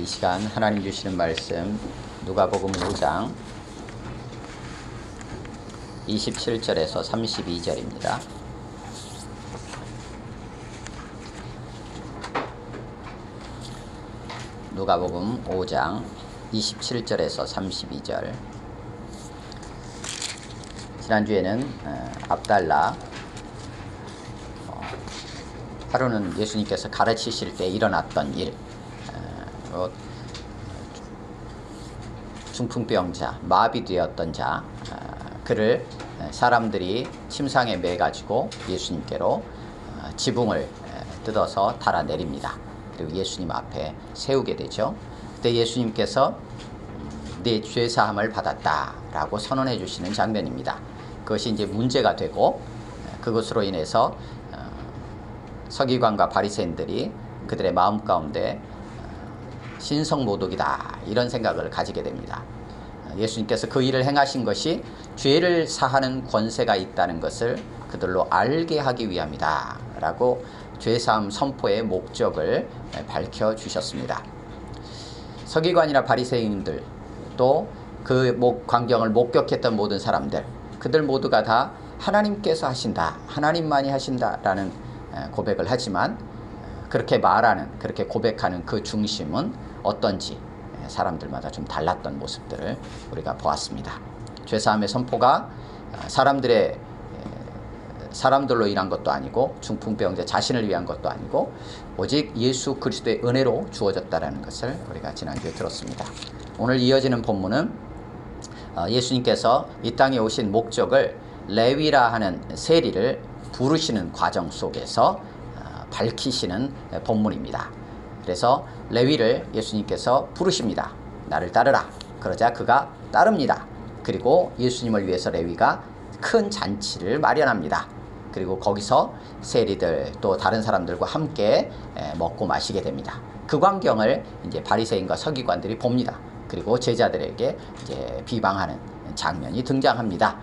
이 시간 하나님 주시는 말씀 누가복음 5장 27절에서 32절입니다. 누가복음 5장 27절에서 32절. 지난주에는 압달라 하루는 예수님께서 가르치실 때 일어났던 일, 중풍병자, 마비되었던 자, 그를 사람들이 침상에 매가지고 예수님께로 지붕을 뜯어서 달아내립니다. 그리고 예수님 앞에 세우게 되죠. 그때 예수님께서 네 죄사함을 받았다라고 선언해 주시는 장면입니다. 그것이 이제 문제가 되고, 그것으로 인해서 서기관과 바리새인들이 그들의 마음 가운데 신성모독이다 이런 생각을 가지게 됩니다. 예수님께서 그 일을 행하신 것이 죄를 사하는 권세가 있다는 것을 그들로 알게 하기 위함이다 라고 죄사함 선포의 목적을 밝혀주셨습니다. 서기관이나 바리새인들, 또 그 광경을 목격했던 모든 사람들, 그들 모두가 다 하나님께서 하신다, 하나님만이 하신다라는 고백을 하지만, 그렇게 말하는, 그렇게 고백하는 그 중심은 어떤지 사람들마다 좀 달랐던 모습들을 우리가 보았습니다. 죄사함의 선포가 사람들로 인한 것도 아니고, 중풍병자 자신을 위한 것도 아니고, 오직 예수 그리스도의 은혜로 주어졌다라는 것을 우리가 지난주에 들었습니다. 오늘 이어지는 본문은 예수님께서 이 땅에 오신 목적을 레위라 하는 세리를 부르시는 과정 속에서 밝히시는 본문입니다. 그래서 레위를 예수님께서 부르십니다. 나를 따르라. 그러자 그가 따릅니다. 그리고 예수님을 위해서 레위가 큰 잔치를 마련합니다. 그리고 거기서 세리들 또 다른 사람들과 함께 먹고 마시게 됩니다. 그 광경을 이제 바리새인과 서기관들이 봅니다. 그리고 제자들에게 이제 비방하는 장면이 등장합니다.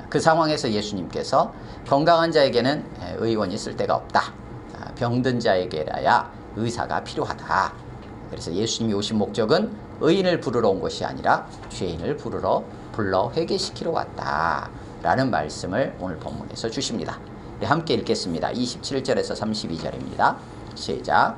그 상황에서 예수님께서 건강한 자에게는 의원이 쓸 데가 없다. 병든 자에게라야 의사가 필요하다. 그래서 예수님이 오신 목적은 의인을 부르러 온 것이 아니라 죄인을 불러 회개시키러 왔다 라는 말씀을 오늘 본문에서 주십니다. 네, 함께 읽겠습니다. 27절에서 32절입니다. 시작.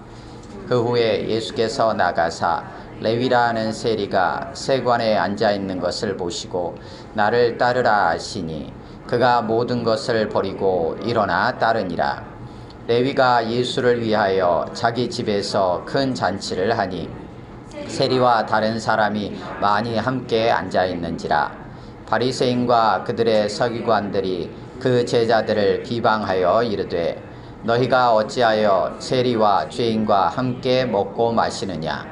그 후에 예수께서 나가사 레위라 하는 세리가 세관에 앉아있는 것을 보시고 나를 따르라 하시니 그가 모든 것을 버리고 일어나 따르니라. 레위가 예수를 위하여 자기 집에서 큰 잔치를 하니 세리와 다른 사람이 많이 함께 앉아있는지라. 바리새인과 그들의 서기관들이 그 제자들을 비방하여 이르되 너희가 어찌하여 세리와 죄인과 함께 먹고 마시느냐.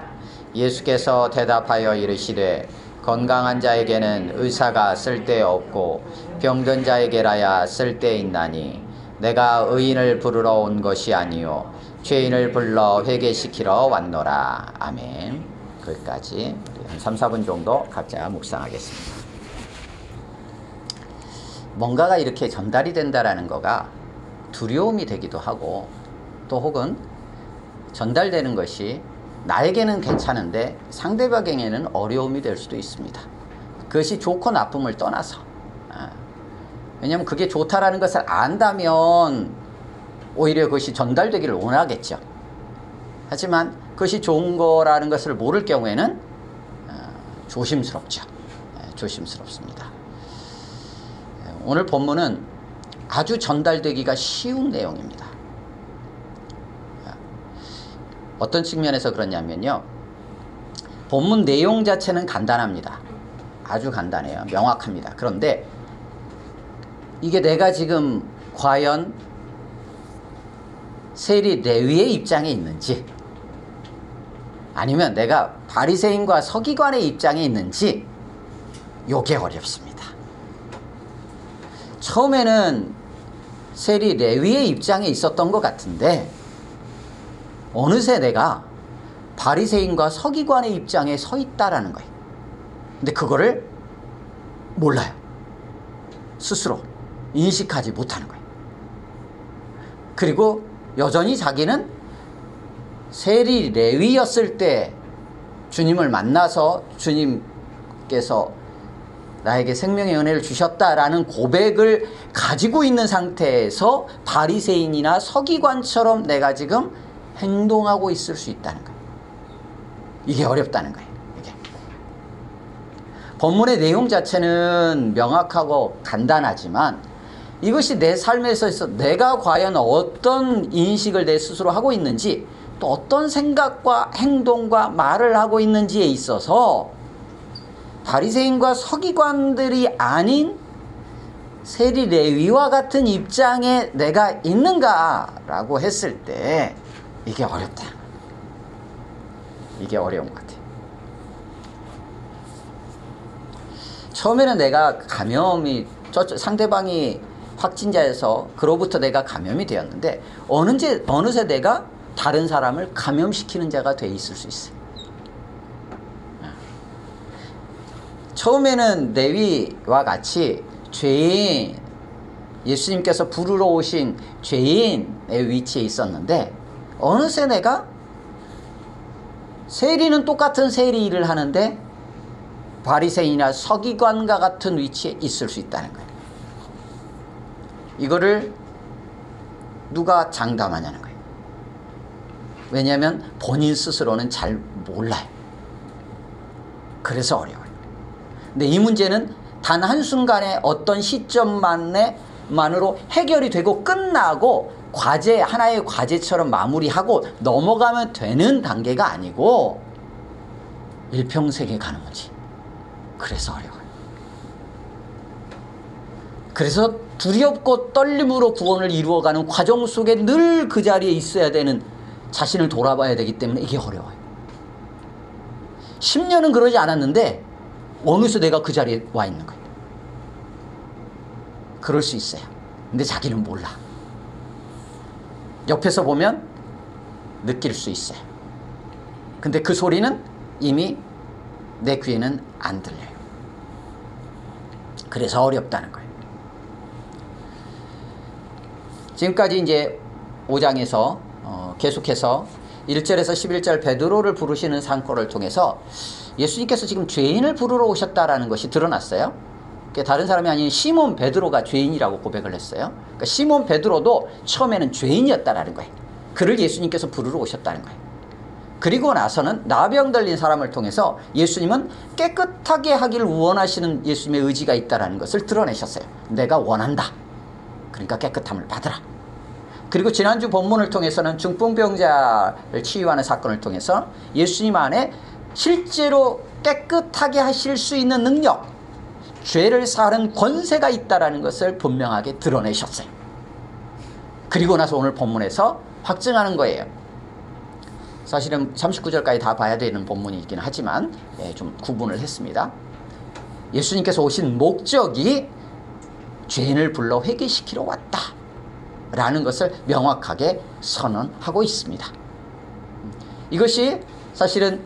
예수께서 대답하여 이르시되 건강한 자에게는 의사가 쓸데없고 병든 자에게라야 쓸데있나니 내가 의인을 부르러 온 것이 아니요 죄인을 불러 회개시키러 왔노라. 아멘. 거기까지 한 3, 4분 정도 각자 묵상하겠습니다. 뭔가가 이렇게 전달이 된다라는 거가 두려움이 되기도 하고, 또 혹은 전달되는 것이 나에게는 괜찮은데 상대방에게는 어려움이 될 수도 있습니다. 그것이 좋고 나쁨을 떠나서, 왜냐하면 그게 좋다라는 것을 안다면 오히려 그것이 전달되기를 원하겠죠. 하지만 그것이 좋은 거라는 것을 모를 경우에는 조심스럽죠. 조심스럽습니다. 오늘 본문은 아주 전달되기가 쉬운 내용입니다. 어떤 측면에서 그러냐면요, 본문 내용 자체는 간단합니다. 아주 간단해요. 명확합니다. 그런데 이게 내가 지금 과연 세리 레위의 입장에 있는지, 아니면 내가 바리새인과 서기관의 입장에 있는지, 요게 어렵습니다. 처음에는 세리 레위의 입장에 있었던 것 같은데 어느새 내가 바리새인과 서기관의 입장에 서 있다라는 거예요. 근데 그거를 몰라요. 스스로 인식하지 못하는 거예요. 그리고 여전히 자기는 세리 레위였을 때 주님을 만나서 주님께서 나에게 생명의 은혜를 주셨다라는 고백을 가지고 있는 상태에서 바리새인이나 서기관처럼 내가 지금 행동하고 있을 수 있다는 거예요. 이게 어렵다는 거예요. 이게. 본문의 내용 자체는 명확하고 간단하지만 이것이 내 삶에서 내가 과연 어떤 인식을 내 스스로 하고 있는지, 또 어떤 생각과 행동과 말을 하고 있는지에 있어서 바리새인과 서기관들이 아닌 세리 레위와 같은 입장에 내가 있는가라고 했을 때 이게 어렵다. 이게 어려운 것 같아요. 처음에는 내가 감염이 상대방이 확진자에서 그로부터 내가 감염이 되었는데 어느새 내가 다른 사람을 감염시키는 자가 돼 있을 수 있어요. 처음에는 레위와 같이 죄인, 예수님께서 부르러 오신 죄인의 위치에 있었는데 어느새 내가 세리는 똑같은 세리 일을 하는데 바리새인이나 서기관과 같은 위치에 있을 수 있다는 거예요. 이거를 누가 장담하냐는 거예요. 왜냐하면 본인 스스로는 잘 몰라요. 그래서 어려워요. 근데 이 문제는 단 한순간에 어떤 시점만으로 해결이 되고 끝나고 하나의 과제처럼 마무리하고 넘어가면 되는 단계가 아니고 일평생에 가는 문제. 그래서 어려워요. 그래서 두렵고 떨림으로 구원을 이루어가는 과정 속에 늘 그 자리에 있어야 되는 자신을 돌아봐야 되기 때문에 이게 어려워요. 10년은 그러지 않았는데 어느새 내가 그 자리에 와 있는 거예요. 그럴 수 있어요. 근데 자기는 몰라. 옆에서 보면 느낄 수 있어요. 근데 그 소리는 이미 내 귀에는 안 들려요. 그래서 어렵다는 거예요. 지금까지 이제 5장에서 계속해서 1절에서 11절 베드로를 부르시는 상고를 통해서 예수님께서 지금 죄인을 부르러 오셨다라는 것이 드러났어요. 다른 사람이 아닌 시몬 베드로가 죄인이라고 고백을 했어요. 그러니까 시몬 베드로도 처음에는 죄인이었다라는 거예요. 그를 예수님께서 부르러 오셨다는 거예요. 그리고 나서는 나병 들린 사람을 통해서 예수님은 깨끗하게 하기를 원하시는 예수님의 의지가 있다는 것을 드러내셨어요. 내가 원한다. 그러니까 깨끗함을 받으라. 그리고 지난주 본문을 통해서는 중풍병자를 치유하는 사건을 통해서 예수님 안에 실제로 깨끗하게 하실 수 있는 능력, 죄를 사하는 권세가 있다는 것을 분명하게 드러내셨어요. 그리고 나서 오늘 본문에서 확증하는 거예요. 사실은 39절까지 다 봐야 되는 본문이긴 하지만 좀 구분을 했습니다. 예수님께서 오신 목적이 죄인을 불러 회개시키러 왔다 라는 것을 명확하게 선언하고 있습니다. 이것이 사실은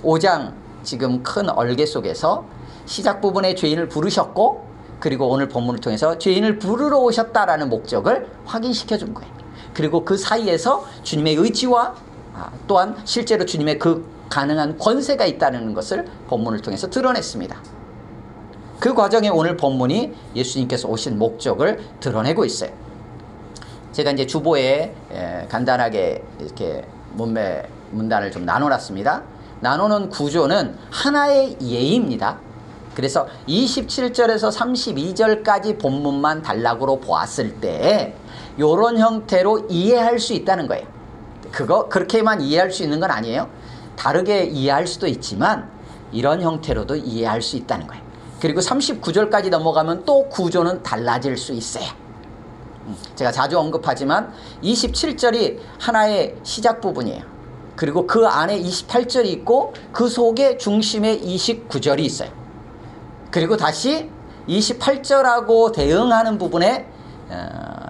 5장 지금 큰 얼개 속에서 시작 부분에 죄인을 부르셨고, 그리고 오늘 본문을 통해서 죄인을 부르러 오셨다라는 목적을 확인시켜 준 거예요. 그리고 그 사이에서 주님의 의지와 또한 실제로 주님의 그 가능한 권세가 있다는 것을 본문을 통해서 드러냈습니다. 그 과정에 오늘 본문이 예수님께서 오신 목적을 드러내고 있어요. 제가 이제 주보에 간단하게 이렇게 문단을 좀 나눠놨습니다. 나누는 구조는 하나의 예입니다. 그래서 27절에서 32절까지 본문만 단락으로 보았을 때 이런 형태로 이해할 수 있다는 거예요. 그렇게만 이해할 수 있는 건 아니에요. 다르게 이해할 수도 있지만 이런 형태로도 이해할 수 있다는 거예요. 그리고 39절까지 넘어가면 또 구조는 달라질 수 있어요. 제가 자주 언급하지만 27절이 하나의 시작 부분이에요. 그리고 그 안에 28절이 있고 그 속에 중심에 29절이 있어요. 그리고 다시 28절하고 대응하는 부분에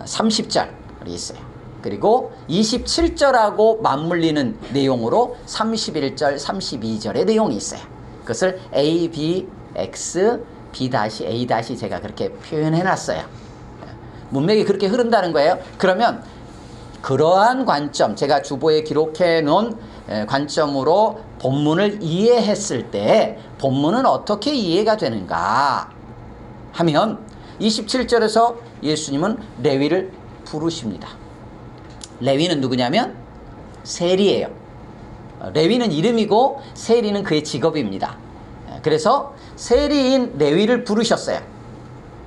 30절이 있어요. 그리고 27절하고 맞물리는 내용으로 31절, 32절의 내용이 있어요. 그것을 A, B, X, B-A- 제가 그렇게 표현해놨어요. 문맥이 그렇게 흐른다는 거예요. 그러면 그러한 관점, 제가 주보에 기록해 놓은 관점으로 본문을 이해했을 때 본문은 어떻게 이해가 되는가 하면 27절에서 예수님은 레위를 부르십니다. 레위는 누구냐면 세리예요. 레위는 이름이고 세리는 그의 직업입니다. 그래서 세리인 레위를 부르셨어요.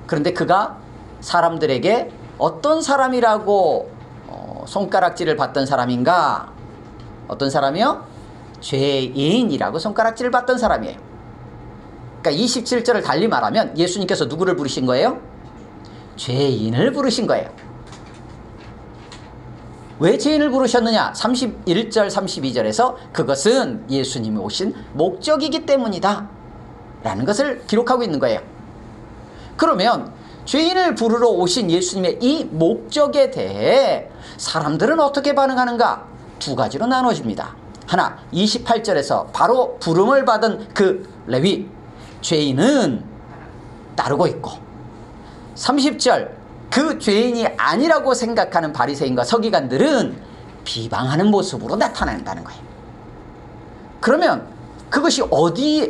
그런데 그가 사람들에게 어떤 사람이라고 손가락질을 받던 사람인가? 어떤 사람이요? 죄인이라고 손가락질을 받던 사람이에요. 그러니까 27절을 달리 말하면 예수님께서 누구를 부르신 거예요? 죄인을 부르신 거예요. 왜 죄인을 부르셨느냐? 31절 32절에서 그것은 예수님이 오신 목적이기 때문이다 라는 것을 기록하고 있는 거예요. 그러면 죄인을 부르러 오신 예수님의 이 목적에 대해 사람들은 어떻게 반응하는가? 두 가지로 나눠집니다. 하나, 28절에서 바로 부름을 받은 그 레위 죄인은 따르고 있고, 30절 그 죄인이 아니라고 생각하는 바리새인과 서기관들은 비방하는 모습으로 나타난다는 거예요. 그러면 그것이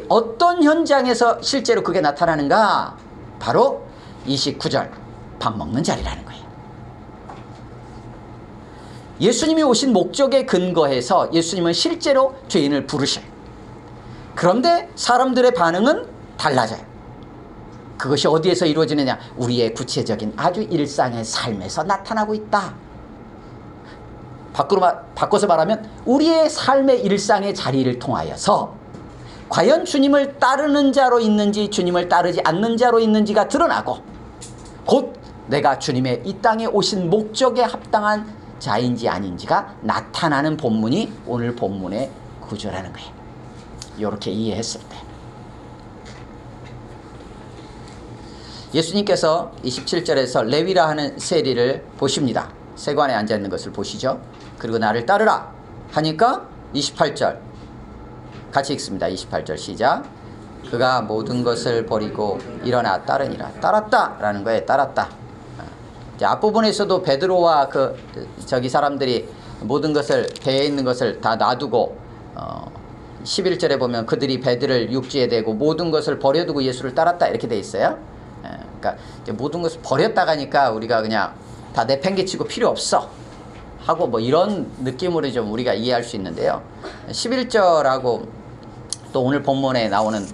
어떤 현장에서 실제로 그게 나타나는가? 바로 29절 밥 먹는 자리라는 거예요. 예수님이 오신 목적에 근거해서 예수님은 실제로 죄인을 부르셔요. 그런데 사람들의 반응은 달라져요. 그것이 어디에서 이루어지느냐? 우리의 구체적인 아주 일상의 삶에서 나타나고 있다. 바꿔서 말하면 우리의 삶의 일상의 자리를 통하여서 과연 주님을 따르는 자로 있는지 주님을 따르지 않는 자로 있는지가 드러나고, 곧 내가 주님의 이 땅에 오신 목적에 합당한 자인지 아닌지가 나타나는 본문이 오늘 본문의 구조라는 거예요. 이렇게 이해했을 때 예수님께서 27절에서 레위라 하는 세리를 보십니다. 세관에 앉아있는 것을 보시죠. 그리고 나를 따르라 하니까 28절 같이 읽습니다. 28절 시작. 그가 모든 것을 버리고 일어나 따르니라. 따랐다 라는 거예요. 따랐다. 앞부분에서도 베드로와 저기 사람들이 모든 것을, 배에 있는 것을 다 놔두고 11절에 보면 그들이 배들을 육지에 대고 모든 것을 버려두고 예수를 따랐다 이렇게 돼 있어요. 그러니까 이제 모든 것을 버렸다 가니까 우리가 그냥 다 내팽개치고 필요 없어 하고 뭐 이런 느낌으로 좀 우리가 이해할 수 있는데요. 11절하고 또 오늘 본문에 나오는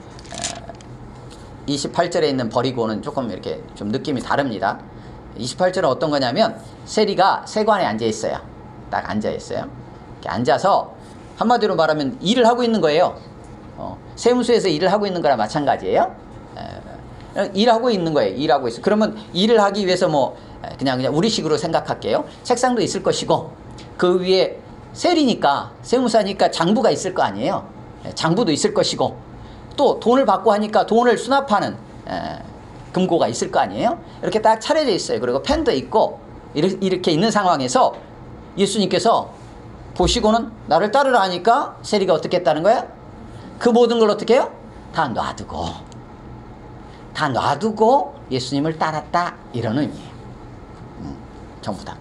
28절에 있는 버리고는 조금 이렇게 좀 느낌이 다릅니다. 28절은 어떤 거냐면 세리가 세관에 앉아 있어요. 딱 앉아 있어요. 이렇게 앉아서 한마디로 말하면 일을 하고 있는 거예요. 세무서에서 일을 하고 있는 거랑 마찬가지예요. 일하고 있는 거예요. 일하고 있어. 그러면 일을 하기 위해서 뭐 그냥 우리식으로 생각할게요. 책상도 있을 것이고 그 위에 세리니까 세무사니까 장부가 있을 거 아니에요. 장부도 있을 것이고 또 돈을 받고 하니까 돈을 수납하는 금고가 있을 거 아니에요. 이렇게 딱 차려져 있어요. 그리고 펜도 있고 이렇게 있는 상황에서 예수님께서 보시고는 나를 따르라 하니까 세리가 어떻게 했다는 거야? 그 모든 걸 어떻게 해요? 다 놔두고 예수님을 따랐다 이런 의미예요. 전부 다.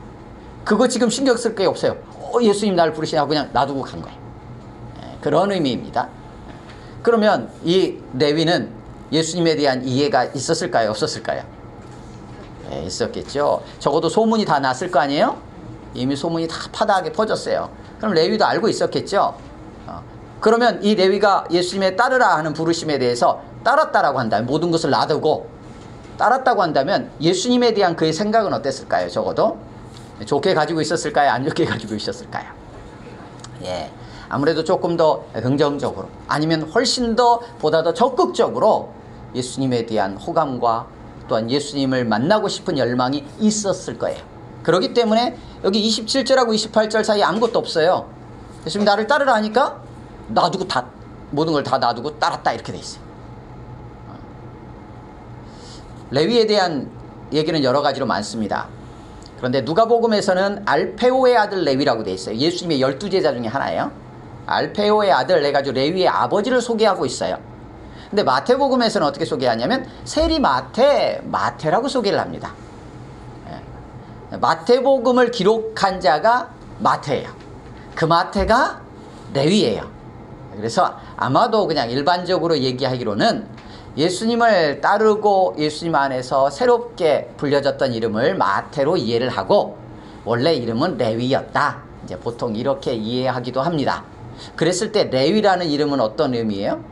그거 지금 신경 쓸 게 없어요. 예수님 나를 부르시냐고 그냥 놔두고 간 거예요. 그런 의미입니다. 그러면 이 레위는 예수님에 대한 이해가 있었을까요? 없었을까요? 있었겠죠. 적어도 소문이 다 났을 거 아니에요? 이미 소문이 다 파다하게 퍼졌어요. 그럼 레위도 알고 있었겠죠. 그러면 이 레위가 예수님의 따르라 하는 부르심에 대해서 따랐다라고 한다면, 모든 것을 놔두고 따랐다고 한다면 예수님에 대한 그의 생각은 어땠을까요? 적어도 좋게 가지고 있었을까요? 안 좋게 가지고 있었을까요? 아무래도 조금 더 긍정적으로, 아니면 훨씬 더 보다 더 적극적으로 예수님에 대한 호감과 또한 예수님을 만나고 싶은 열망이 있었을 거예요. 그렇기 때문에 여기 27절하고 28절 사이에 아무것도 없어요. 예수님 나를 따르라 하니까 놔두고 모든 걸 다 놔두고 따랐다 이렇게 돼 있어요. 레위에 대한 얘기는 여러 가지로 많습니다. 그런데 누가복음에서는 알페오의 아들 레위라고 돼 있어요. 예수님의 12제자 중에 하나예요. 알페오의 아들 해가지고 레위의 아버지를 소개하고 있어요. 근데 마태복음에서는 어떻게 소개하냐면 세리 마태라고 소개를 합니다. 마태복음을 기록한 자가 마태예요. 그 마태가 레위예요. 그래서 아마도 그냥 일반적으로 얘기하기로는 예수님을 따르고 예수님 안에서 새롭게 불려졌던 이름을 마태로 이해를 하고 원래 이름은 레위였다. 이제 보통 이렇게 이해하기도 합니다. 그랬을 때 레위라는 이름은 어떤 의미예요?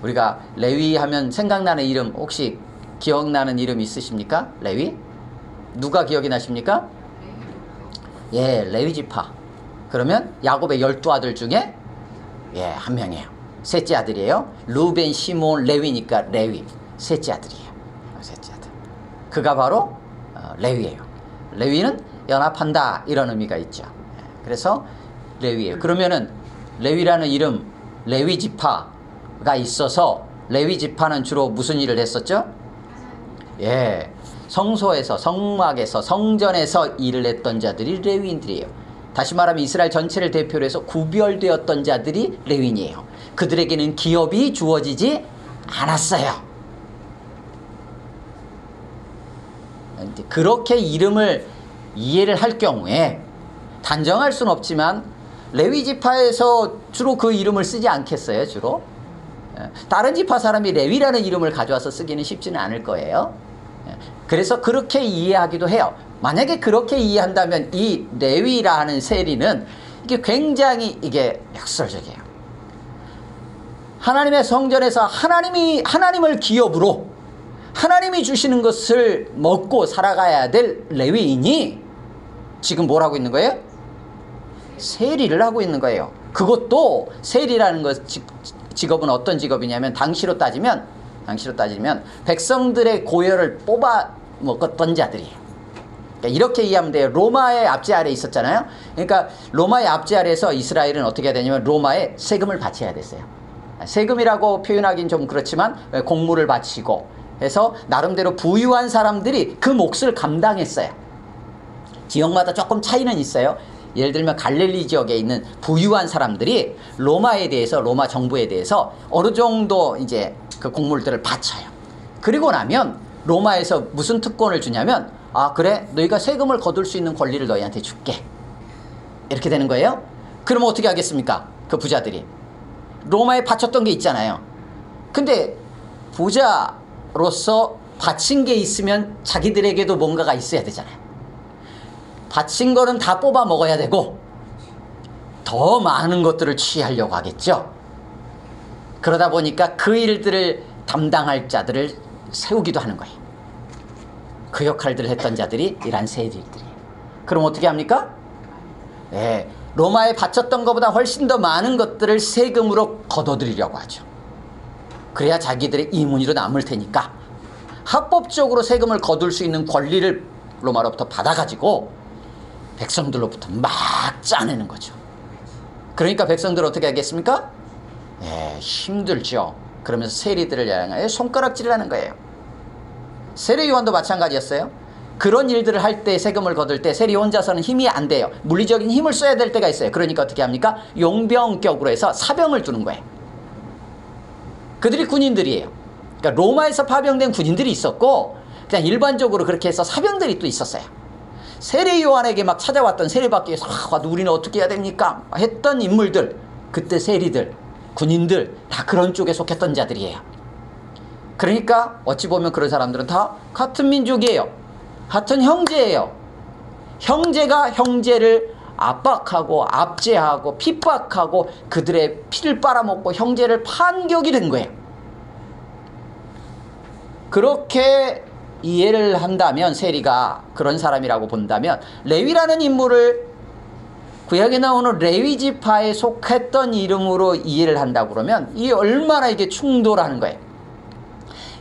우리가 레위 하면 생각나는 이름 혹시 기억나는 이름 있으십니까? 레위? 누가 기억이 나십니까? 예, 레위 지파. 그러면 야곱의 12아들 중에 예, 한 명이에요. 셋째 아들이에요. 루벤, 시몬, 레위니까 레위. 셋째 아들이에요. 셋째 아들. 그가 바로 레위예요. 레위는 연합한다 이런 의미가 있죠. 그래서 레위예요. 그러면은 레위라는 이름, 레위 지파가 있어서 레위 지파는 주로 무슨 일을 했었죠? 예, 성소에서, 성막에서, 성전에서 일을 했던 자들이 레위인들이에요. 다시 말하면 이스라엘 전체를 대표로 해서 구별되었던 자들이 레위인이에요. 그들에게는 기업이 주어지지 않았어요. 그렇게 이름을 이해를 할 경우에 단정할 수는 없지만 레위 지파에서 주로 그 이름을 쓰지 않겠어요, 주로? 다른 지파 사람이 레위라는 이름을 가져와서 쓰기는 쉽지는 않을 거예요. 그래서 그렇게 이해하기도 해요. 만약에 그렇게 이해한다면 이 레위라는 세리는 이게 굉장히 이게 역설적이에요. 하나님의 성전에서 하나님을 기업으로 하나님이 주시는 것을 먹고 살아가야 될 레위인이 지금 뭘 하고 있는 거예요? 세리를 하고 있는 거예요. 그것도 세리라는 것 직업은 어떤 직업이냐면 당시로 따지면 백성들의 고열을 뽑아 먹었던 자들이에요. 그러니까 이렇게 이해하면 돼요. 로마의 압제 아래에 있었잖아요. 그러니까 로마의 압제 아래에서 이스라엘은 어떻게 해야 되냐면 로마에 세금을 바쳐야 됐어요. 세금이라고 표현하기는 좀 그렇지만 공물을 바치고 해서 나름대로 부유한 사람들이 그 몫을 감당했어요. 지역마다 조금 차이는 있어요. 예를 들면 갈릴리 지역에 있는 부유한 사람들이 로마에 대해서, 로마 정부에 대해서 어느 정도 이제 그 공물들을 바쳐요. 그리고 나면 로마에서 무슨 특권을 주냐면, 아, 그래, 너희가 세금을 거둘 수 있는 권리를 너희한테 줄게. 이렇게 되는 거예요. 그러면 어떻게 하겠습니까? 그 부자들이 로마에 바쳤던 게 있잖아요. 근데 부자로서 바친 게 있으면 자기들에게도 뭔가가 있어야 되잖아요. 바친 거는 다 뽑아 먹어야 되고 더 많은 것들을 취하려고 하겠죠. 그러다 보니까 그 일들을 담당할 자들을 세우기도 하는 거예요. 그 역할들을 했던 자들이 이란 세리들이에요. 그럼 어떻게 합니까? 네, 로마에 바쳤던 것보다 훨씬 더 많은 것들을 세금으로 걷어들이려고 하죠. 그래야 자기들의 이문이로 남을 테니까 합법적으로 세금을 거둘 수 있는 권리를 로마로부터 받아가지고 백성들로부터 막 짜내는 거죠. 그러니까 백성들 어떻게 하겠습니까? 예, 힘들죠. 그러면서 세리들을 향하여 손가락질을 하는 거예요. 세리요한도 마찬가지였어요. 그런 일들을 할 때, 세금을 거둘 때 세리 혼자서는 힘이 안 돼요. 물리적인 힘을 써야 될 때가 있어요. 그러니까 어떻게 합니까? 용병격으로 해서 사병을 두는 거예요. 그들이 군인들이에요. 그러니까 로마에서 파병된 군인들이 있었고 그냥 일반적으로 그렇게 해서 사병들이 또 있었어요. 세례 요한에게 막 찾아왔던 세례받기에서 우리는 어떻게 해야 됩니까? 했던 인물들, 그때 세리들, 군인들 다 그런 쪽에 속했던 자들이에요. 그러니까 어찌 보면 그런 사람들은 다 같은 민족이에요. 같은 형제예요. 형제가 형제를 압박하고 압제하고 핍박하고 그들의 피를 빨아먹고 형제를 판격이 된 거예요. 그렇게 이해를 한다면, 세리가 그런 사람이라고 본다면 레위라는 인물을 구약에 나오는 레위 지파에 속했던 이름으로 이해를 한다고 그러면 이 얼마나 이게 충돌하는 거예요.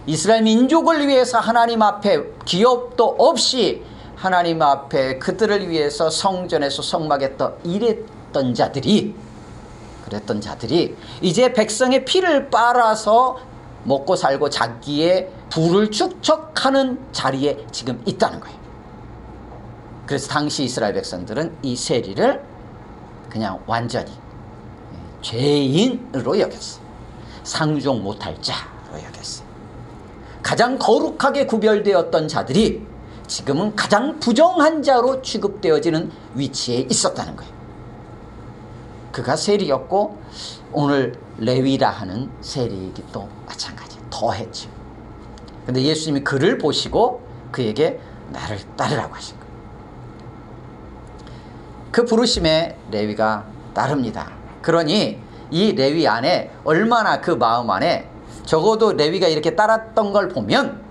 이스라엘 민족을 위해서 하나님 앞에 기업도 없이 하나님 앞에 그들을 위해서 성전에서 성막에서 일했던 자들이, 그랬던 자들이 이제 백성의 피를 빨아서 먹고 살고 자기의 부를 축적하는 자리에 지금 있다는 거예요. 그래서 당시 이스라엘 백성들은 이 세리를 그냥 완전히 죄인으로 여겼어요. 상종 못할 자로 여겼어요. 가장 거룩하게 구별되었던 자들이 지금은 가장 부정한 자로 취급되어지는 위치에 있었다는 거예요. 그가 세리였고 오늘 레위라 하는 세리이기도 마찬가지 더했죠. 근데 예수님이 그를 보시고 그에게 나를 따르라고 하신 거예요. 그 부르심에 레위가 따릅니다. 그러니 이 레위 안에 얼마나 그 마음 안에 적어도 레위가 이렇게 따랐던 걸 보면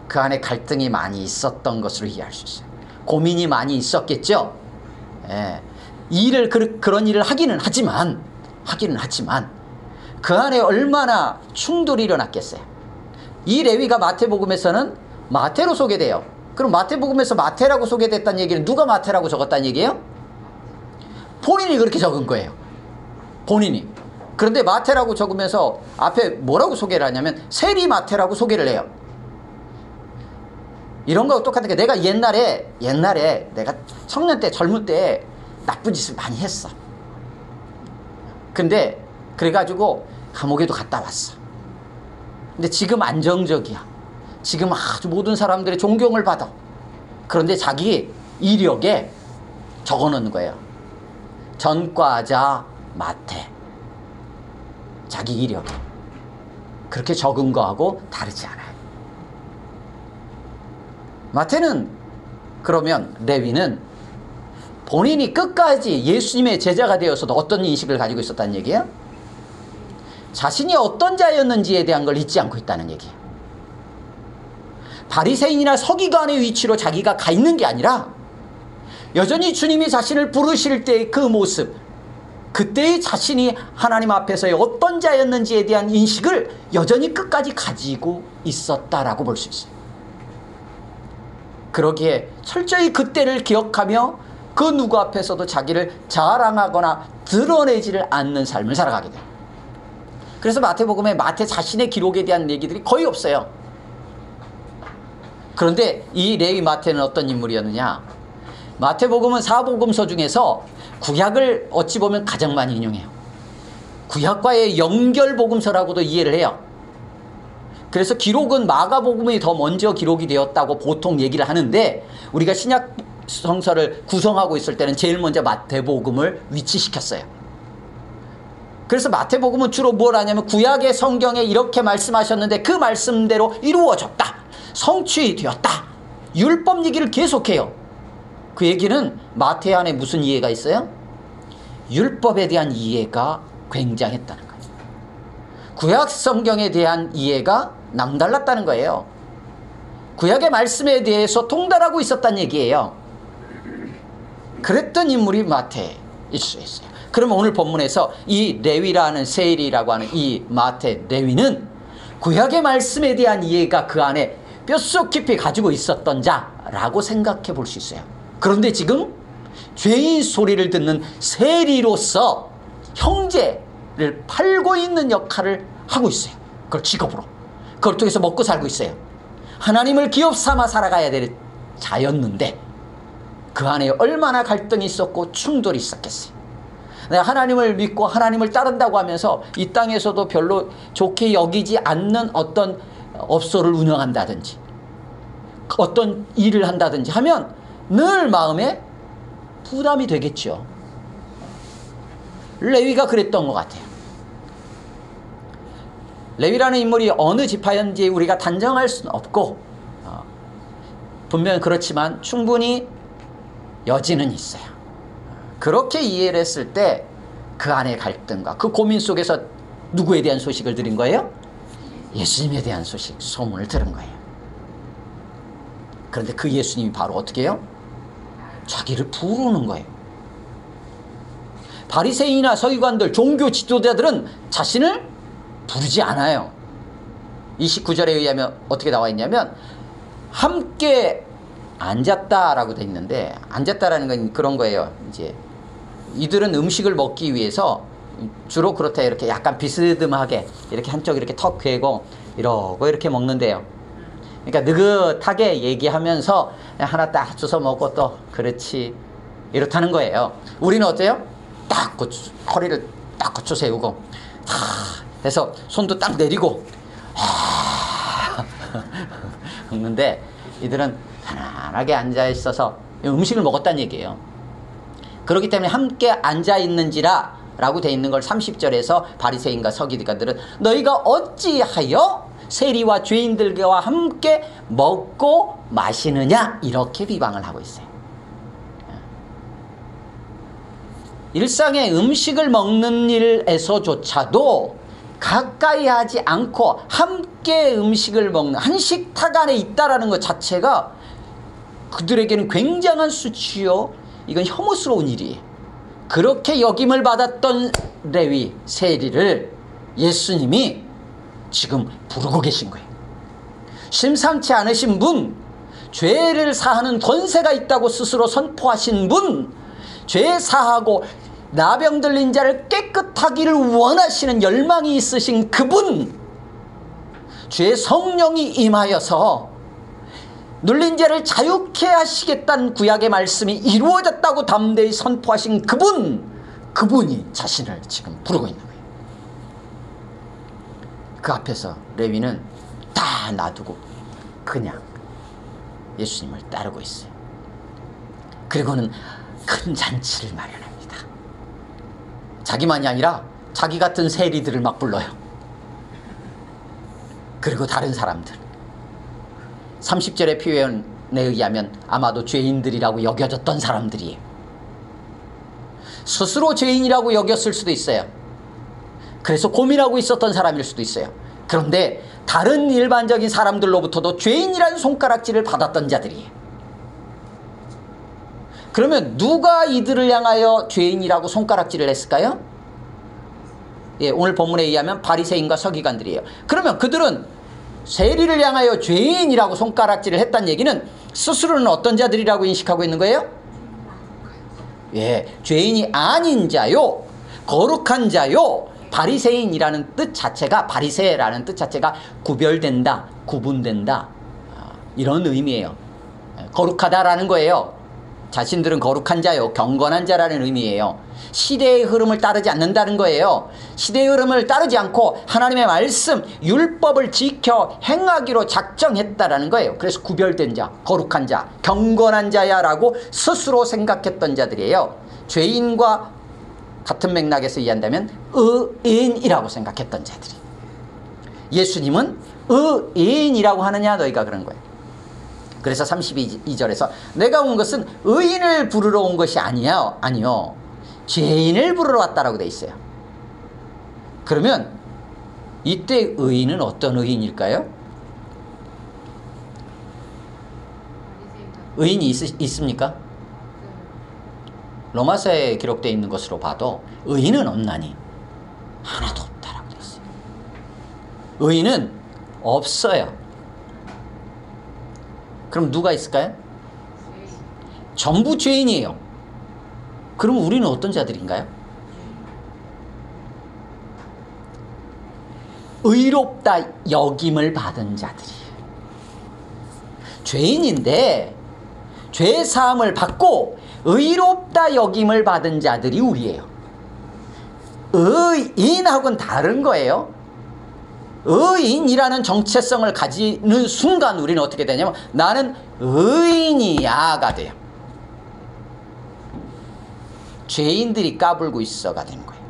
그 안에 갈등이 많이 있었던 것으로 이해할 수 있어요. 고민이 많이 있었겠죠. 예. 그런 일을 하기는 하지만 그 안에 얼마나 충돌이 일어났겠어요. 이 레위가 마태복음에서는 마태로 소개돼요. 그럼 마태복음에서 마태라고 소개됐다는 얘기는 누가 마태라고 적었다는 얘기예요? 본인이 그렇게 적은 거예요. 본인이. 그런데 마태라고 적으면서 앞에 뭐라고 소개를 하냐면 세리 마태라고 소개를 해요. 이런 거하고 똑같은 게 내가 옛날에 내가 청년 때 젊을 때 나쁜 짓을 많이 했어. 근데 그래가지고 감옥에도 갔다 왔어. 근데 지금 안정적이야. 지금 아주 모든 사람들의 존경을 받아. 그런데 자기 이력에 적어놓는 거예요. 전과자 마태. 자기 이력에. 그렇게 적은 거하고 다르지 않아요. 마태는 그러면 레위는 본인이 끝까지 예수님의 제자가 되어서도 어떤 인식을 가지고 있었다는 얘기예요? 자신이 어떤 자였는지에 대한 걸 잊지 않고 있다는 얘기예요. 바리새인이나 서기관의 위치로 자기가 가 있는 게 아니라 여전히 주님이 자신을 부르실 때의 그 모습, 그때의 자신이 하나님 앞에서의 어떤 자였는지에 대한 인식을 여전히 끝까지 가지고 있었다라고 볼 수 있어요. 그러기에 철저히 그때를 기억하며 그 누구 앞에서도 자기를 자랑하거나 드러내지를 않는 삶을 살아가게 돼요. 그래서 마태복음에 마태 자신의 기록에 대한 얘기들이 거의 없어요. 그런데 이 레위 마태는 어떤 인물이었느냐? 마태복음은 사복음서 중에서 구약을 어찌 보면 가장 많이 인용해요. 구약과의 연결복음서라고도 이해를 해요. 그래서 기록은 마가복음이 더 먼저 기록이 되었다고 보통 얘기를 하는데 우리가 신약 성서를 구성하고 있을 때는 제일 먼저 마태복음을 위치시켰어요. 그래서 마태복음은 주로 뭘 하냐면 구약의 성경에 이렇게 말씀하셨는데 그 말씀대로 이루어졌다. 성취되었다. 율법 얘기를 계속해요. 그 얘기는 마태 안에 무슨 이해가 있어요? 율법에 대한 이해가 굉장했다는 거예요. 구약 성경에 대한 이해가 남달랐다는 거예요. 구약의 말씀에 대해서 통달하고 있었다는 얘기예요. 그랬던 인물이 마태일 수 있어요. 그러면 오늘 본문에서 이 레위라는 세일이라고 하는 이 마태 레위는 구약의 말씀에 대한 이해가 그 안에 뼛속 깊이 가지고 있었던 자라고 생각해 볼 수 있어요. 그런데 지금 죄인 소리를 듣는 세리로서 형제를 팔고 있는 역할을 하고 있어요. 그걸 직업으로. 그걸 통해서 먹고 살고 있어요. 하나님을 기업 삼아 살아가야 될 자였는데 그 안에 얼마나 갈등이 있었고 충돌이 있었겠어요. 내가 하나님을 믿고 하나님을 따른다고 하면서 이 땅에서도 별로 좋게 여기지 않는 어떤 업소를 운영한다든지 어떤 일을 한다든지 하면 늘 마음에 부담이 되겠죠. 레위가 그랬던 것 같아요. 레위라는 인물이 어느 지파였는지 우리가 단정할 수는 없고 분명히 그렇지만 충분히 여지는 있어요. 그렇게 이해를 했을 때 그 안의 갈등과 그 고민 속에서 누구에 대한 소식을 들은 거예요? 예수님에 대한 소식, 소문을 들은 거예요. 그런데 그 예수님이 바로 어떻게 해요? 자기를 부르는 거예요. 바리새인이나 서기관들, 종교 지도자들은 자신을 부르지 않아요. 29절에 의하면 어떻게 나와 있냐면 함께 앉았다라고 돼 있는데 앉았다라는 건 그런 거예요. 이제 이들은 음식을 먹기 위해서 주로 그렇다 이렇게 약간 비스듬하게 이렇게 한쪽 이렇게 턱 괴고 이러고 이렇게 먹는데요. 그러니까 느긋하게 얘기하면서 하나 딱 주워 먹고 또 그렇지 이렇다는 거예요. 우리는 어때요? 딱 고추, 허리를 딱 고쳐 세우고 해서 손도 딱 내리고 먹는데 이들은 편안하게 앉아 있어서 음식을 먹었다는 얘기예요. 그렇기 때문에 함께 앉아 있는지라 라고 돼 있는 걸 30절에서 바리새인과 서기관들은 너희가 어찌하여 세리와 죄인들과 함께 먹고 마시느냐 이렇게 비방을 하고 있어요. 일상의 음식을 먹는 일에서조차도 가까이 하지 않고 함께 음식을 먹는 한 식탁 안에 있다라는 것 자체가 그들에게는 굉장한 수치요, 이건 혐오스러운 일이에요. 그렇게 역임을 받았던 레위 세리를 예수님이 지금 부르고 계신 거예요. 심상치 않으신 분, 죄를 사하는 권세가 있다고 스스로 선포하신 분, 죄 사하고 나병 들린 자를 깨끗하기를 원하시는 열망이 있으신 그분, 주의 성령이 임하여서 눌린 자를 자유케 하시겠다는 구약의 말씀이 이루어졌다고 담대히 선포하신 그분이 자신을 지금 부르고 있는 거예요. 그 앞에서 레위는 다 놔두고 그냥 예수님을 따르고 있어요. 그리고는 큰 잔치를 마련합니다. 자기만이 아니라 자기 같은 세리들을 막 불러요. 그리고 다른 사람들, 30절의 표현에 의하면 아마도 죄인들이라고 여겨졌던 사람들이에요. 스스로 죄인이라고 여겼을 수도 있어요. 그래서 고민하고 있었던 사람일 수도 있어요. 그런데 다른 일반적인 사람들로부터도 죄인이라는 손가락질을 받았던 자들이에요. 그러면 누가 이들을 향하여 죄인이라고 손가락질을 했을까요? 예, 오늘 본문에 의하면 바리새인과 서기관들이에요. 그러면 그들은 세리를 향하여 죄인이라고 손가락질을 했다는 얘기는 스스로는 어떤 자들이라고 인식하고 있는 거예요? 예, 죄인이 아닌 자요, 거룩한 자요. 바리새인이라는 뜻 자체가, 바리새라는 뜻 자체가 구별된다, 구분된다, 이런 의미예요. 거룩하다라는 거예요. 자신들은 거룩한 자요, 경건한 자라는 의미예요. 시대의 흐름을 따르지 않는다는 거예요. 시대의 흐름을 따르지 않고 하나님의 말씀, 율법을 지켜 행하기로 작정했다라는 거예요. 그래서 구별된 자, 거룩한 자, 경건한 자야라고 스스로 생각했던 자들이에요. 죄인과 같은 맥락에서 이해한다면 의인이라고 생각했던 자들이. 예수님은 의인이라고 하느냐 너희가 그런 거예요. 그래서 32절에서 내가 온 것은 의인을 부르러 온 것이 아니요 죄인을 부르러 왔다라고 돼 있어요. 그러면 이때 의인은 어떤 의인일까요? 의인이 있습니까? 로마서에 기록되어 있는 것으로 봐도 의인은 없나니 하나도 없다라고 돼 있어요. 의인은 없어요. 그럼 누가 있을까요? 전부 죄인이에요. 그럼 우리는 어떤 자들인가요? 의롭다 여김을 받은 자들이에요. 죄인인데 죄 사함을 받고 의롭다 여김을 받은 자들이 우리예요. 의인하고는 다른 거예요. 의인이라는 정체성을 가지는 순간 우리는 어떻게 되냐면 나는 의인이야가 돼요. 죄인들이 까불고 있어가 되는 거예요.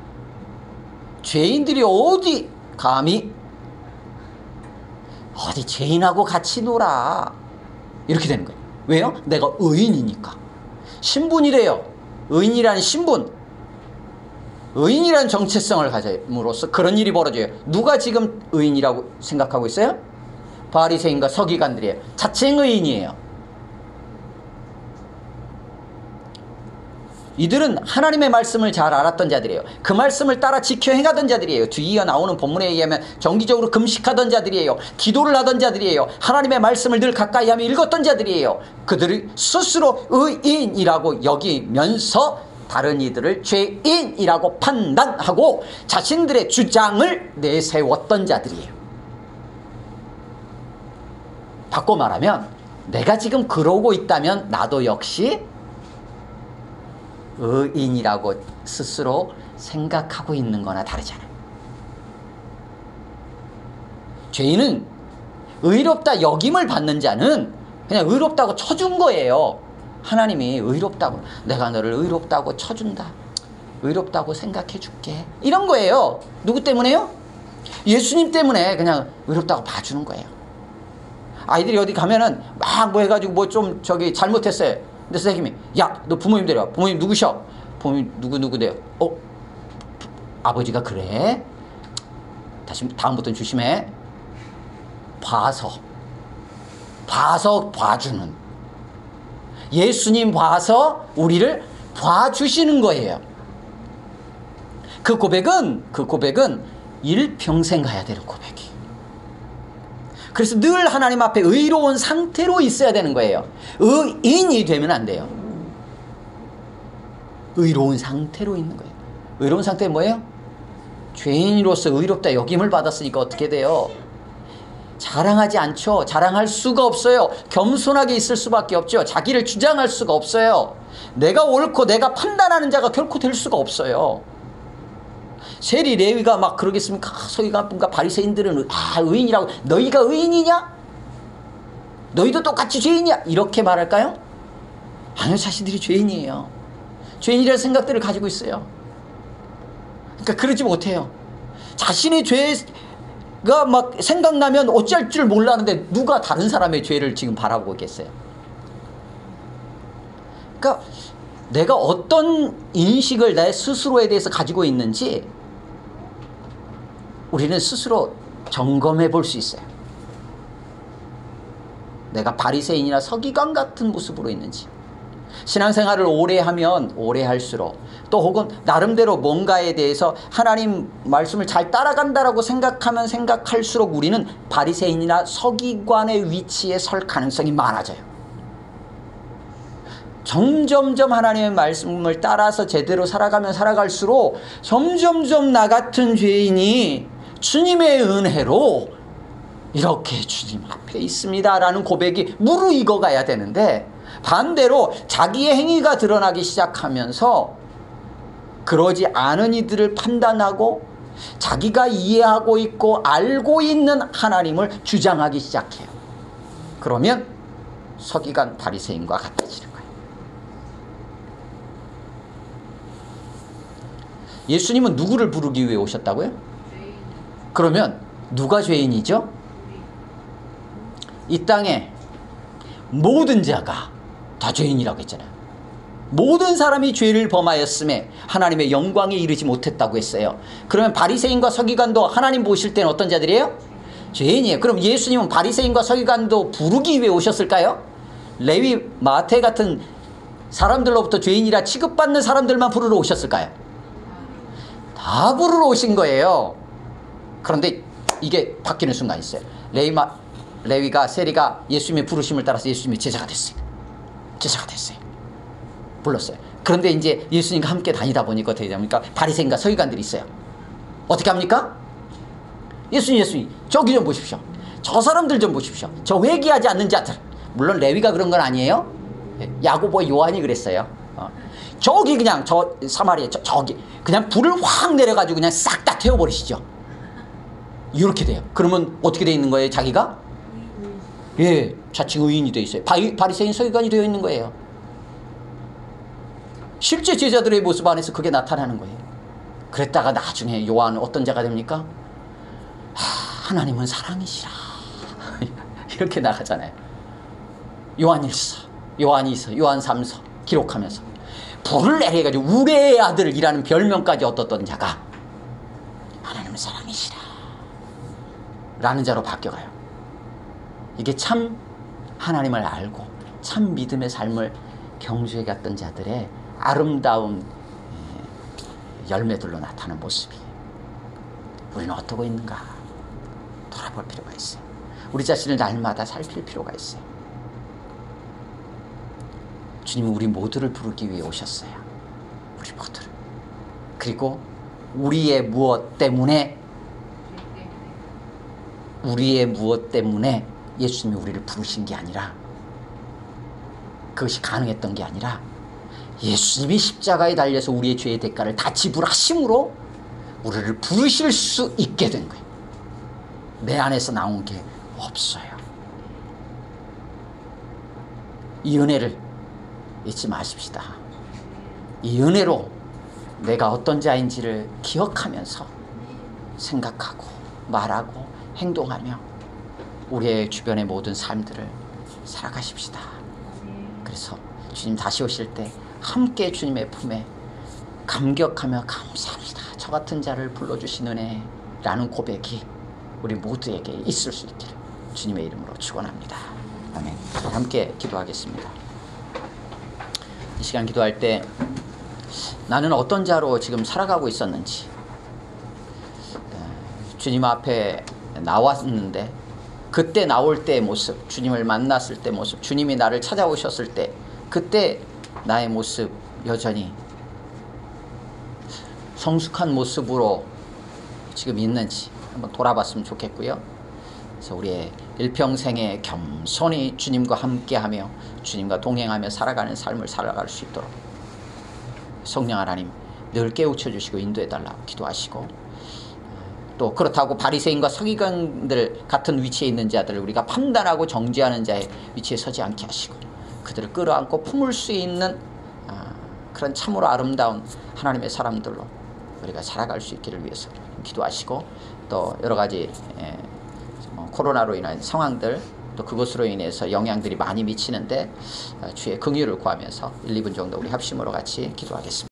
죄인들이 어디 감히 어디 죄인하고 같이 놀아 이렇게 되는 거예요. 왜요? 내가 의인이니까. 신분이래요. 의인이라는 신분, 의인이라는 정체성을 가짐으로써 그런 일이 벌어져요. 누가 지금 의인이라고 생각하고 있어요? 바리새인과 서기관들이에요. 자칭 의인이에요. 이들은 하나님의 말씀을 잘 알았던 자들이에요. 그 말씀을 따라 지켜 행하던 자들이에요. 뒤이어 나오는 본문에 의하면 정기적으로 금식하던 자들이에요. 기도를 하던 자들이에요. 하나님의 말씀을 늘 가까이 하며 읽었던 자들이에요. 그들이 스스로 의인이라고 여기면서 다른 이들을 죄인이라고 판단하고 자신들의 주장을 내세웠던 자들이에요. 바꿔 말하면 내가 지금 그러고 있다면 나도 역시 의인이라고 스스로 생각하고 있는 거나 다르잖아요. 죄인은 의롭다 여김을 받는 자는 그냥 의롭다고 쳐준 거예요. 하나님이 의롭다고, 내가 너를 의롭다고 쳐준다. 의롭다고 생각해 줄게. 이런 거예요. 누구 때문에요? 예수님 때문에 그냥 의롭다고 봐주는 거예요. 아이들이 어디 가면은 막 뭐 해가지고 뭐 좀 저기 잘못했어요. 근데 선생님이 야, 너 부모님 데려와. 부모님 누구셔? 부모님 누구돼요? 아버지가 그래? 다시 다음부터는 조심해. 봐서 봐주는, 예수님 봐서 우리를 봐주시는 거예요. 그 고백은 일평생 가야 되는 고백이에요. 그래서 늘 하나님 앞에 의로운 상태로 있어야 되는 거예요. 의인이 되면 안 돼요. 의로운 상태로 있는 거예요. 의로운 상태는 뭐예요? 죄인으로서 의롭다 여김을 받았으니까 어떻게 돼요? 자랑하지 않죠. 자랑할 수가 없어요. 겸손하게 있을 수밖에 없죠. 자기를 주장할 수가 없어요. 내가 옳고 내가 판단하는 자가 결코 될 수가 없어요. 세리 레위가 막 그러겠습니까? 서기관 분과 바리새인들은 의인이라고. 너희가 의인이냐? 너희도 똑같이 죄인이야? 이렇게 말할까요? 아니요, 자신들이 죄인이에요. 죄인이라는 생각들을 가지고 있어요. 그러니까 그러지 못해요. 자신의 죄가 막 생각나면 어찌할 줄 몰라하는데 누가 다른 사람의 죄를 지금 바라보고 있겠어요? 그러니까 내가 어떤 인식을 내 스스로에 대해서 가지고 있는지 우리는 스스로 점검해 볼 수 있어요. 내가 바리새인이나 서기관 같은 모습으로 있는지. 신앙생활을 오래 하면 오래 할수록, 또 혹은 나름대로 뭔가에 대해서 하나님 말씀을 잘 따라간다라고 생각하면 생각할수록 우리는 바리새인이나 서기관의 위치에 설 가능성이 많아져요. 점점점 하나님의 말씀을 따라서 제대로 살아가면 살아갈수록 점점점 나 같은 죄인이 주님의 은혜로 이렇게 주님 앞에 있습니다라는 고백이 무르익어 가야 되는데, 반대로 자기의 행위가 드러나기 시작하면서 그러지 않은 이들을 판단하고 자기가 이해하고 있고 알고 있는 하나님을 주장하기 시작해요. 그러면 서기관 바리새인과 같아지는 거예요. 예수님은 누구를 부르기 위해 오셨다고요? 그러면 누가 죄인이죠? 이 땅에 모든 자가 다 죄인이라고 했잖아요. 모든 사람이 죄를 범하였음에 하나님의 영광에 이르지 못했다고 했어요. 그러면 바리새인과 서기관도 하나님 보실 때는 어떤 자들이에요? 죄인이에요. 그럼 예수님은 바리새인과 서기관도 부르기 위해 오셨을까요? 레위, 마태 같은 사람들로부터 죄인이라 취급받는 사람들만 부르러 오셨을까요? 다 부르러 오신 거예요. 그런데 이게 바뀌는 순간이 있어요. 레위가, 세리가 예수님의 부르심을 따라서 예수님의 제자가 됐어요. 불렀어요. 그런데 이제 예수님과 함께 다니다 보니까 어떻게 됩니까? 바리새인과 서기관들이 있어요. 어떻게 합니까? 예수님, 저기 좀 보십시오. 저 사람들 좀 보십시오. 저 회개하지 않는 자들. 물론 레위가 그런 건 아니에요. 야고보, 요한이 그랬어요. 저기 그냥 저 사마리아 저기 그냥 불을 확 내려가지고 그냥 싹 다 태워버리시죠. 이렇게 돼요. 그러면 어떻게 돼 있는 거예요? 자기가? 예, 자칭 의인이 돼 있어요. 바리새인 서기관이 되어 있는 거예요. 실제 제자들의 모습 안에서 그게 나타나는 거예요. 그랬다가 나중에 요한은 어떤 자가 됩니까? 하나님은 사랑이시라 이렇게 나가잖아요. 요한 1서, 요한 2서, 요한 3서 기록하면서 불을 내려가지고 우레의 아들이라는 별명까지 얻었던 자가 하나님은 사랑이시라 라는 자로 바뀌어가요. 이게 참 하나님을 알고 참 믿음의 삶을 경주해 갔던 자들의 아름다운 열매들로 나타나는 모습이, 우리는 어떠고 있는가 돌아볼 필요가 있어요. 우리 자신을 날마다 살필 필요가 있어요. 주님은 우리 모두를 부르기 위해 오셨어요. 우리 모두를. 그리고 우리의 무엇 때문에 예수님이 우리를 부르신 게 아니라, 그것이 가능했던 게 아니라 예수님이 십자가에 달려서 우리의 죄의 대가를 다 지불하심으로 우리를 부르실 수 있게 된 거예요. 내 안에서 나온 게 없어요. 이 은혜를 잊지 마십시다. 이 은혜로 내가 어떤 자인지를 기억하면서 생각하고 말하고 행동하며 우리의 주변의 모든 삶들을 살아가십시다. 그래서 주님 다시 오실 때 함께 주님의 품에 감격하며 감사합니다. 저 같은 자를 불러주신 은혜라는 고백이 우리 모두에게 있을 수 있기를 주님의 이름으로 축원합니다. 아멘. 함께 기도하겠습니다. 이 시간 기도할 때 나는 어떤 자로 지금 살아가고 있었는지, 주님 앞에 나왔는데 그때 나올 때의 모습, 주님을 만났을 때 모습, 주님이 나를 찾아오셨을 때 그때 나의 모습 여전히 성숙한 모습으로 지금 있는지 한번 돌아봤으면 좋겠고요. 그래서 우리의 일평생에 겸손히 주님과 함께하며 주님과 동행하며 살아가는 삶을 살아갈 수 있도록 성령 하나님 늘 깨우쳐 주시고 인도해 달라고 기도하시고, 또 그렇다고 바리새인과 서기관들 같은 위치에 있는 자들을 우리가 판단하고 정죄하는 자의 위치에 서지 않게 하시고 그들을 끌어안고 품을 수 있는 그런 참으로 아름다운 하나님의 사람들로 우리가 살아갈 수 있기를 위해서 기도하시고, 또 여러 가지 코로나로 인한 상황들, 또 그것으로 인해서 영향들이 많이 미치는데 주의 긍휼을 구하면서 1, 2분 정도 우리 합심으로 같이 기도하겠습니다.